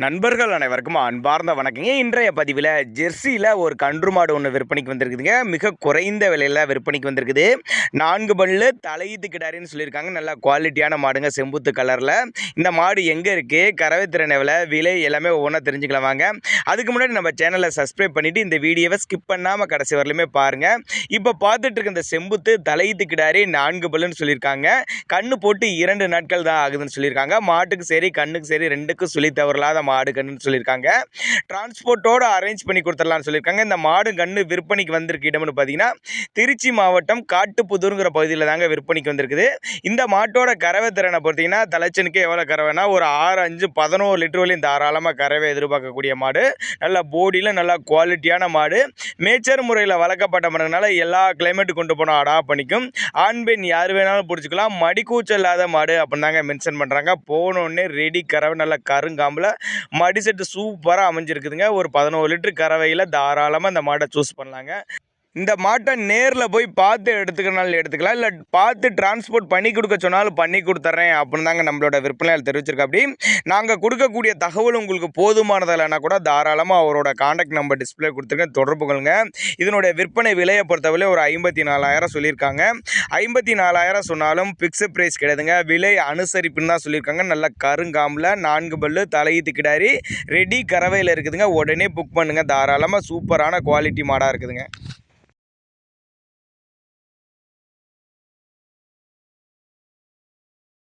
நண்பர்கள் அனைவருக்கும் அன்பார்ந்த வணக்கங்க. இன்றைய பதிவில் ஜெர்சியில் ஒரு கன்று மாடு ஒன்று விற்பனைக்கு வந்திருக்குதுங்க. மிக குறைந்த விலையில் விற்பனைக்கு வந்திருக்குது. 4 பல்லு தலையீத்து கிடாரின்னு சொல்லியிருக்காங்க. நல்ல குவாலிட்டியான மாடுங்க, செம்புத்து கலரில். இந்த மாடு எங்கே இருக்குது, கறவை திறன் எவ்வளோ, விலை எல்லாமே ஒவ்வொன்றா தெரிஞ்சுக்கலாம் வாங்க. அதுக்கு முன்னாடி நம்ம சேனலை சப்ஸ்கிரைப் பண்ணிவிட்டு இந்த வீடியோவை ஸ்கிப் பண்ணாமல் கடைசி வரலையுமே பாருங்கள். இப்போ பார்த்துட்டு இருக்க இந்த செம்புத்து தலையீத்து கிடாரி 4 பல்லுன்னு சொல்லியிருக்காங்க. கண்ணு போட்டு 2 நாட்கள் தான் ஆகுதுன்னு சொல்லியிருக்காங்க. மாட்டுக்கு சரி கண்ணுக்கு சரி ரெண்டுக்கும் சொல்லி தவறில்லாத மாடு கண்ணுன்னு சொல்லியிருக்காங்க. டிரான்ஸ்போர்ட்டோட அரேஞ்ச் பண்ணி கொடுத்துடலான்னு சொல்லியிருக்காங்க. இந்த மாடு கண்ணு விற்பனைக்கு வந்திருக்கு இடம்னு பார்த்தீங்கன்னா திருச்சி மாவட்டம் காட்டுப்புதூருங்கிற பகுதியில் தாங்க விற்பனைக்கு வந்திருக்குது. இந்த மாட்டோட கறவை திறனை பார்த்தீங்கன்னா தலைச்சனுக்கு எவ்வளோ கறவைனா ஒரு 6, 5, 11 லிட்டர் வரையும் தாராளமாக கறவை எதிர்பார்க்கக்கூடிய மாடு. நல்ல போடியில் நல்ல குவாலிட்டியான மாடு. மேய்ச்சர் முறையில் வளர்க்கப்பட்ட மாடுனால எல்லா கிளைமேட்டு கொண்டு போனால் அடாப்ட் பண்ணிக்கும். ஆண் பெண் யார் வேணாலும் பிடிச்சிக்கலாம். மடிக்கூச்சல் இல்லாத மாடு அப்படின்னு தாங்க மென்ஷன் பண்ணுறாங்க. போனோடனே ரெடி கறவை நல்ல கருங்காம்பில் மடி செட்டு சூப்பராக அமைஞ்சிருக்குதுங்க. ஒரு 11 லிட்டர் கறவையில் தாராளமாக இந்த மாடை சூஸ் பண்ணலாங்க. இந்த மாட்டை நேரில் போய் பார்த்து எடுத்துக்கிறனாலும் எடுத்துக்கலாம், இல்லை பார்த்து டிரான்ஸ்போர்ட் பண்ணி கொடுக்க சொன்னாலும் பண்ணி கொடுத்துட்றேன் அப்படின்னு தாங்க நம்மளோட விற்பனையாளர் தெரிவிச்சிருக்கா. அப்படி நாங்கள் கொடுக்கக்கூடிய தகவல் உங்களுக்கு போதுமானதில்லைன்னா கூட தாராளமாக அவரோட காண்டாக்ட் நம்பர் டிஸ்பிளே கொடுத்துருங்க, தொடர்பு கொள்ளுங்க. இதனுடைய விற்பனை விலையை பொறுத்தவரை ஒரு 54,000 சொல்லியிருக்காங்க. 54,000 சொன்னாலும் ஃபிக்ஸட் ப்ரைஸ் கிடையாதுங்க. விலை அனுசரிப்புன்னு தான் சொல்லியிருக்காங்க. நல்ல கருங்காம்பில் 4 பல்லு தலையீத்து கிடாரி ரெடி கறவையில் இருக்குதுங்க. உடனே புக் பண்ணுங்கள். தாராளமாக சூப்பரான குவாலிட்டி மாடாக இருக்குதுங்க.